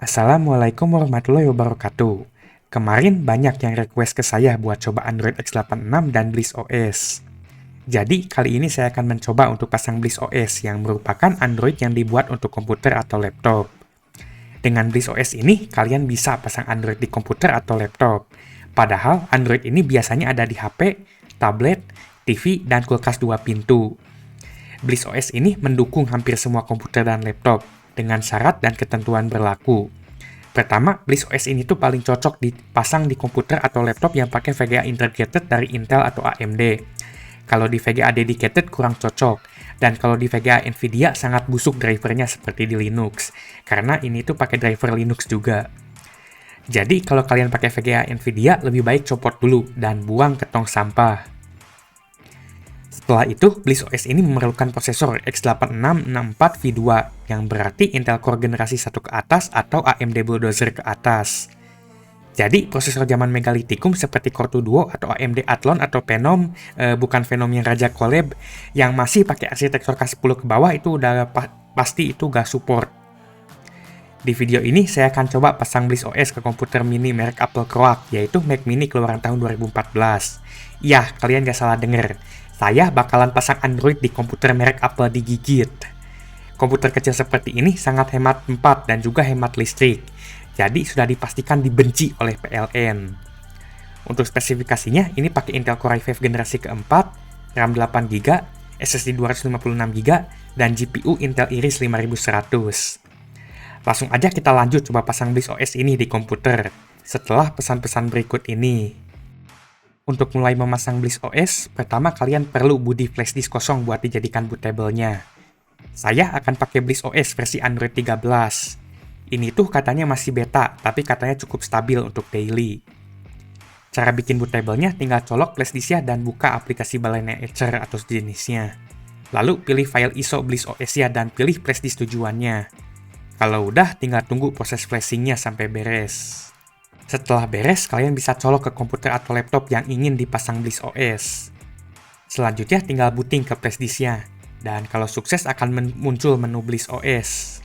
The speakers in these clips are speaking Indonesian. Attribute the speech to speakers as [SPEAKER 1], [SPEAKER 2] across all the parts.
[SPEAKER 1] Assalamualaikum warahmatullahi wabarakatuh. Kemarin banyak yang request ke saya buat coba Android X86 dan Bliss OS. Jadi, kali ini saya akan mencoba untuk pasang Bliss OS yang merupakan Android yang dibuat untuk komputer atau laptop. Dengan Bliss OS ini, kalian bisa pasang Android di komputer atau laptop. Padahal, Android ini biasanya ada di HP, tablet, TV, dan kulkas 2 pintu. Bliss OS ini mendukung hampir semua komputer dan laptop, dengan syarat dan ketentuan berlaku. Pertama, Bliss OS ini tuh paling cocok dipasang di komputer atau laptop yang pakai VGA integrated dari Intel atau AMD. Kalau di VGA dedicated kurang cocok, dan kalau di VGA Nvidia sangat busuk drivernya seperti di Linux, karena ini tuh pakai driver Linux juga. Jadi kalau kalian pakai VGA Nvidia, lebih baik copot dulu dan buang ke tong sampah. Setelah itu, Bliss OS ini memerlukan prosesor X86-64V2 yang berarti Intel Core generasi 1 ke atas atau AMD Bulldozer ke atas. Jadi, prosesor zaman Megalithicum seperti Core 2 Duo atau AMD Athlon atau Phenom, bukan Phenom yang Raja Collab, yang masih pakai arsitektur K10 ke bawah itu udah pasti itu gak support. Di video ini, saya akan coba pasang Bliss OS ke komputer mini merek Apple Croak, yaitu Mac Mini keluaran tahun 2014. Ya, kalian gak salah denger. Saya bakalan pasang Android di komputer merek Apple digigit. Komputer kecil seperti ini sangat hemat tempat dan juga hemat listrik. Jadi sudah dipastikan dibenci oleh PLN. Untuk spesifikasinya, ini pakai Intel Core i5 generasi keempat, RAM 8GB, SSD 256GB, dan GPU Intel Iris 5100. Langsung aja kita lanjut coba pasang Bliss OS ini di komputer, setelah pesan-pesan berikut ini. Untuk mulai memasang Bliss OS, pertama kalian perlu budi flash disk kosong buat dijadikan bootable-nya. Saya akan pakai Bliss OS versi Android 13. Ini tuh katanya masih beta, tapi katanya cukup stabil untuk daily. Cara bikin bootable-nya tinggal colok flash disk-nya dan buka aplikasi Balena Etcher atau sejenisnya. Lalu pilih file ISO Bliss OS-nya dan pilih flash disk tujuannya. Kalau udah, tinggal tunggu proses flashing-nya sampai beres. Setelah beres, kalian bisa colok ke komputer atau laptop yang ingin dipasang Bliss OS. Selanjutnya tinggal booting ke flash disk-nya, dan kalau sukses akan muncul menu Bliss OS.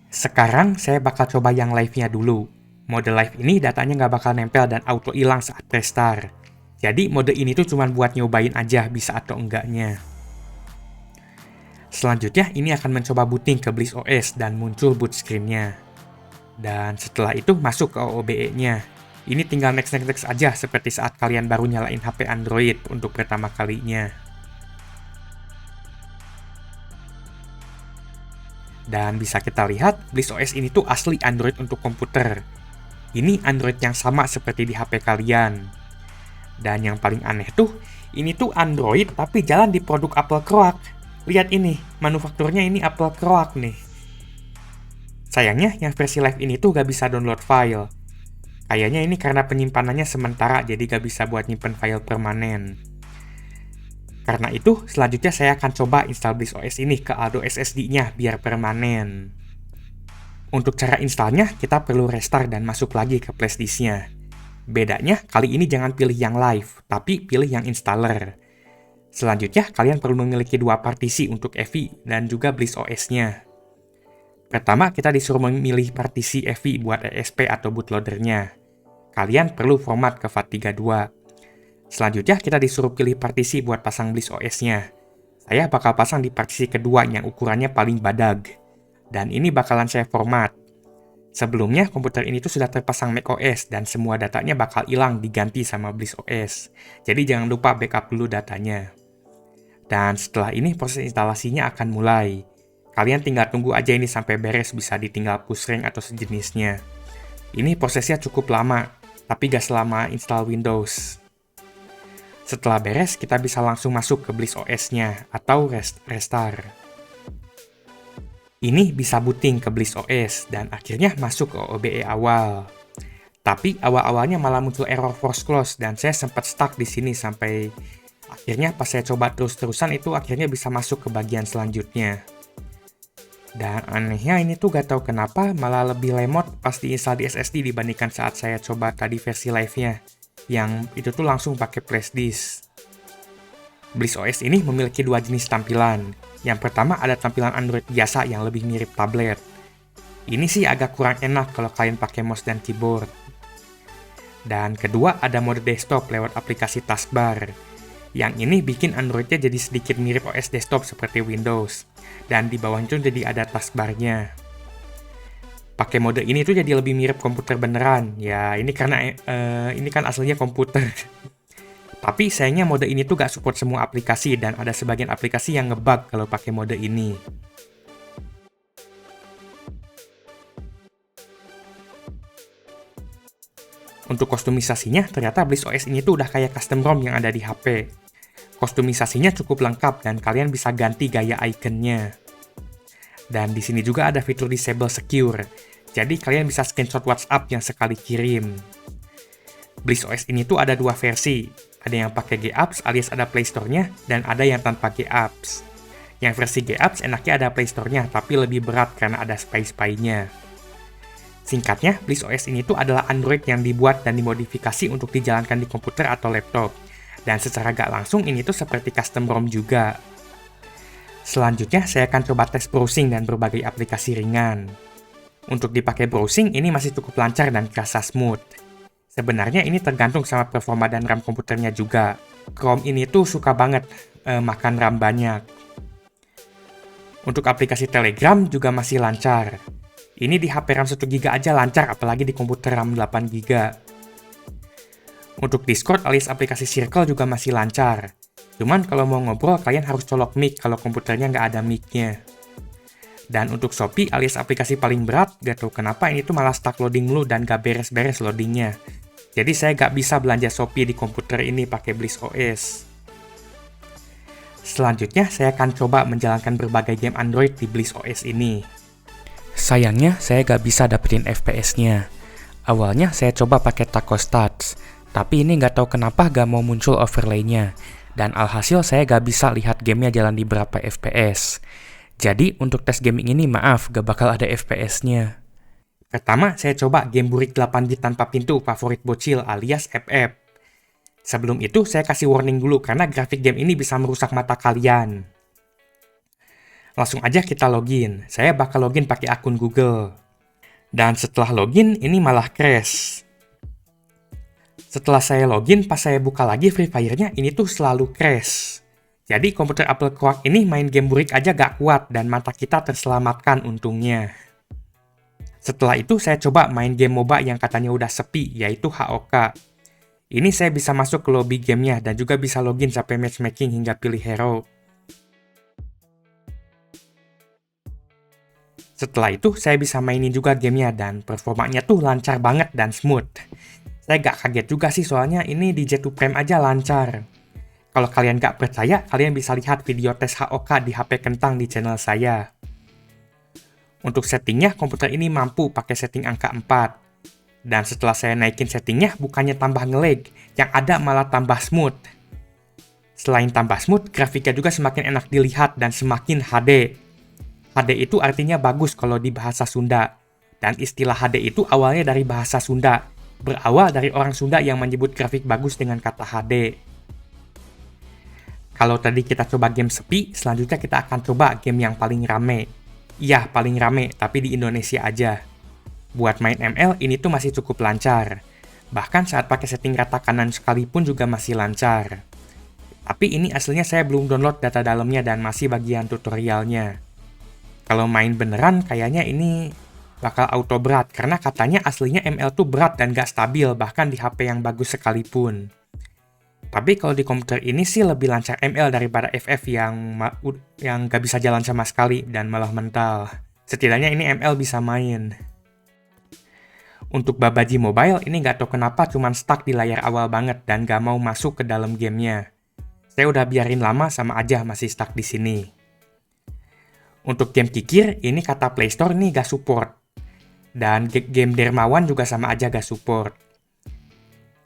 [SPEAKER 1] Sekarang saya bakal coba yang live-nya dulu. Mode live ini datanya nggak bakal nempel dan auto hilang saat restart. Jadi mode ini tuh cuma buat nyobain aja bisa atau enggaknya. Selanjutnya ini akan mencoba booting ke Bliss OS dan muncul boot screen-nya. Dan setelah itu masuk ke OBE-nya. Ini tinggal next aja seperti saat kalian baru nyalain HP Android untuk pertama kalinya. Dan bisa kita lihat, Bliss OS ini tuh asli Android untuk komputer. Ini Android yang sama seperti di HP kalian. Dan yang paling aneh tuh, ini tuh Android tapi jalan di produk Apple Croak. Lihat ini, manufakturnya ini Apple Croak nih. Sayangnya, yang versi live ini tuh gak bisa download file. Kayaknya ini karena penyimpanannya sementara, jadi gak bisa buat nyimpen file permanen. Karena itu, selanjutnya saya akan coba install Bliss OS ini ke Aldo SSD-nya biar permanen. Untuk cara installnya, kita perlu restart dan masuk lagi ke flash disk-nya. Bedanya, kali ini jangan pilih yang live, tapi pilih yang installer. Selanjutnya, kalian perlu memiliki dua partisi untuk EVI dan juga Bliss OS-nya. Pertama, kita disuruh memilih partisi EVI buat ESP atau bootloader-nya. Kalian perlu format ke FAT32. Selanjutnya, kita disuruh pilih partisi buat pasang Bliss OS-nya. Saya bakal pasang di partisi kedua yang ukurannya paling badag. Dan ini bakalan saya format. Sebelumnya, komputer ini tuh sudah terpasang macOS dan semua datanya bakal hilang diganti sama Bliss OS. Jadi jangan lupa backup dulu datanya. Dan setelah ini proses instalasinya akan mulai. Kalian tinggal tunggu aja ini sampai beres, bisa ditinggal push rank atau sejenisnya. Ini prosesnya cukup lama, tapi gak selama install Windows. Setelah beres, kita bisa langsung masuk ke Bliss OS-nya atau restart. Ini bisa booting ke Bliss OS dan akhirnya masuk ke OBE awal. Tapi awal-awalnya malah muncul error force close dan saya sempat stuck di sini sampai akhirnya pas saya coba terus-terusan itu akhirnya bisa masuk ke bagian selanjutnya. Dan anehnya ini tuh gak tahu kenapa malah lebih lemot pas diinstal di SSD dibandingkan saat saya coba tadi versi live-nya. Yang itu tuh langsung pakai flash disk. Bliss OS ini memiliki dua jenis tampilan. Yang pertama ada tampilan Android biasa yang lebih mirip tablet. Ini sih agak kurang enak kalau kalian pakai mouse dan keyboard. Dan kedua, ada mode desktop lewat aplikasi taskbar. Yang ini bikin Android-nya jadi sedikit mirip OS desktop seperti Windows. Dan di bawahnya itu jadi ada taskbarnya. Pakai mode ini tuh jadi lebih mirip komputer beneran. Ya, ini karena ini kan aslinya komputer. Tapi sayangnya mode ini tuh gak support semua aplikasi dan ada sebagian aplikasi yang ngebug kalau pakai mode ini. Untuk kostumisasinya, ternyata BlissOS ini tuh udah kayak custom ROM yang ada di HP. Kostumisasinya cukup lengkap dan kalian bisa ganti gaya ikonnya. Dan di sini juga ada fitur Disable Secure, jadi kalian bisa screenshot WhatsApp yang sekali kirim. BlissOS ini tuh ada dua versi, ada yang pakai G-Apps alias ada Play Store-nya, dan ada yang tanpa G-Apps. Yang versi G-Apps enaknya ada Play Store-nya, tapi lebih berat karena ada spy-spy-nya. Singkatnya, BlissOS ini tuh adalah Android yang dibuat dan dimodifikasi untuk dijalankan di komputer atau laptop. Dan secara gak langsung ini tuh seperti custom ROM juga. Selanjutnya, saya akan coba tes browsing dan berbagai aplikasi ringan. Untuk dipakai browsing, ini masih cukup lancar dan kerasa smooth. Sebenarnya ini tergantung sama performa dan RAM komputernya juga. Chrome ini tuh suka banget makan RAM banyak. Untuk aplikasi Telegram juga masih lancar. Ini di HP RAM 1GB aja lancar, apalagi di komputer RAM 8GB. Untuk Discord alias aplikasi Circle juga masih lancar. Cuman kalau mau ngobrol, kalian harus colok mic kalau komputernya nggak ada mic-nya. Dan untuk Shopee alias aplikasi paling berat, gak tau kenapa ini tuh malah stuck loading mulu dan gak beres-beres loadingnya. Jadi saya gak bisa belanja Shopee di komputer ini pakai BlissOS. Selanjutnya, saya akan coba menjalankan berbagai game Android di BlissOS ini. Sayangnya, saya gak bisa dapetin FPS-nya. Awalnya saya coba pakai Taco Stats, tapi ini gak tahu kenapa gak mau muncul overlay-nya. Dan alhasil saya gak bisa lihat gamenya jalan di berapa FPS. Jadi, untuk tes gaming ini maaf, gak bakal ada FPS-nya. Pertama, saya coba game burik 8-bit tanpa pintu favorit bocil alias FF. Sebelum itu, saya kasih warning dulu karena grafik game ini bisa merusak mata kalian. Langsung aja kita login. Saya bakal login pakai akun Google. Dan setelah login, ini malah crash. Setelah saya login, pas saya buka lagi Free Fire-nya, ini tuh selalu crash. Jadi komputer Apple Quark ini main game burik aja gak kuat dan mata kita terselamatkan untungnya. Setelah itu saya coba main game MOBA yang katanya udah sepi, yaitu HOK. Ini saya bisa masuk ke lobby gamenya dan juga bisa login sampai matchmaking hingga pilih hero. Setelah itu, saya bisa mainin juga gamenya dan performanya tuh lancar banget dan smooth. Saya gak kaget juga sih soalnya ini di J2 Prime aja lancar. Kalau kalian gak percaya, kalian bisa lihat video tes HOK di HP Kentang di channel saya. Untuk settingnya, komputer ini mampu pakai setting angka 4. Dan setelah saya naikin settingnya, bukannya tambah nge-lag, yang ada malah tambah smooth. Selain tambah smooth, grafiknya juga semakin enak dilihat dan semakin HD. HD itu artinya bagus kalau di bahasa Sunda. Dan istilah HD itu awalnya dari bahasa Sunda. Berawal dari orang Sunda yang menyebut grafik bagus dengan kata HD. Kalau tadi kita coba game sepi, selanjutnya kita akan coba game yang paling rame. Iya, paling rame, tapi di Indonesia aja. Buat main ML, ini tuh masih cukup lancar. Bahkan saat pakai setting rata kanan sekalipun juga masih lancar. Tapi ini aslinya saya belum download data dalamnya dan masih bagian tutorialnya. Kalau main beneran, kayaknya ini bakal auto berat, karena katanya aslinya ML tuh berat dan gak stabil, bahkan di HP yang bagus sekalipun. Tapi kalau di komputer ini sih lebih lancar ML daripada FF yang gak bisa jalan sama sekali dan malah mental. Setidaknya ini ML bisa main. Untuk Babaji Mobile, ini gak tahu kenapa cuman stuck di layar awal banget dan gak mau masuk ke dalam gamenya. Saya udah biarin lama sama aja masih stuck di sini. Untuk game Kikir, ini kata Play Store nih gak support. Dan game Dermawan juga sama aja gak support.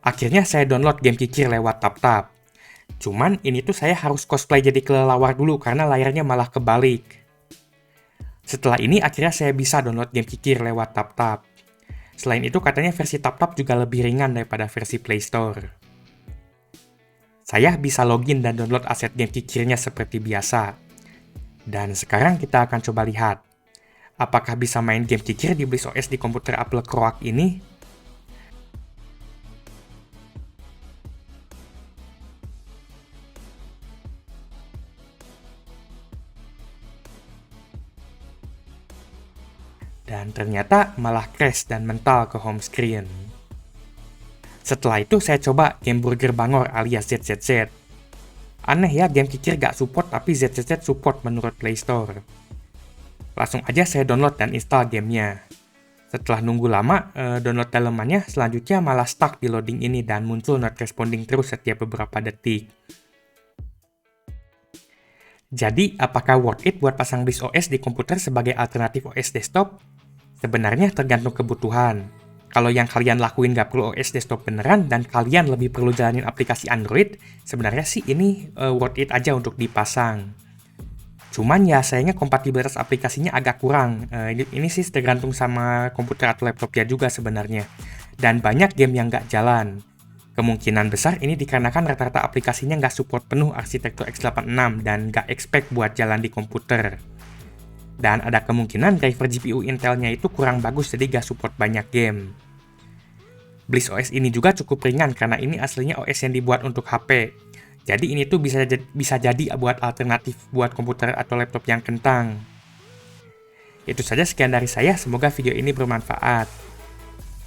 [SPEAKER 1] Akhirnya saya download game Kikir lewat TapTap. Cuman ini tuh saya harus cosplay jadi kelelawar dulu karena layarnya malah kebalik. Setelah ini akhirnya saya bisa download game Kikir lewat TapTap. Selain itu katanya versi TapTap juga lebih ringan daripada versi Play Store. Saya bisa login dan download aset game Kikirnya seperti biasa. Dan sekarang kita akan coba lihat. Apakah bisa main game cicir di BlissOS di komputer Apple Croak ini? Dan ternyata malah crash dan mental ke home screen. Setelah itu saya coba game Burger Bangor alias ZZZ. Aneh ya, game cicir gak support tapi ZZZ support menurut Play Store. Langsung aja saya download dan install gamenya. Setelah nunggu lama, download dalemannya selanjutnya malah stuck di loading ini dan muncul not responding terus setiap beberapa detik. Jadi, apakah worth it buat pasang BlissOS di komputer sebagai alternatif OS desktop? Sebenarnya tergantung kebutuhan. Kalau yang kalian lakuin nggak perlu OS desktop beneran dan kalian lebih perlu jalanin aplikasi Android, sebenarnya sih ini worth it aja untuk dipasang. Cuman ya sayangnya kompatibilitas aplikasinya agak kurang. Ini sih tergantung sama komputer atau laptop ya juga sebenarnya. Dan banyak game yang nggak jalan. Kemungkinan besar ini dikarenakan rata-rata aplikasinya nggak support penuh arsitektur x86 dan nggak expect buat jalan di komputer. Dan ada kemungkinan driver GPU Intelnya itu kurang bagus jadi nggak support banyak game. BlissOS ini juga cukup ringan karena ini aslinya OS yang dibuat untuk HP. Jadi ini tuh bisa jadi buat alternatif buat komputer atau laptop yang kentang. Itu saja sekian dari saya, semoga video ini bermanfaat.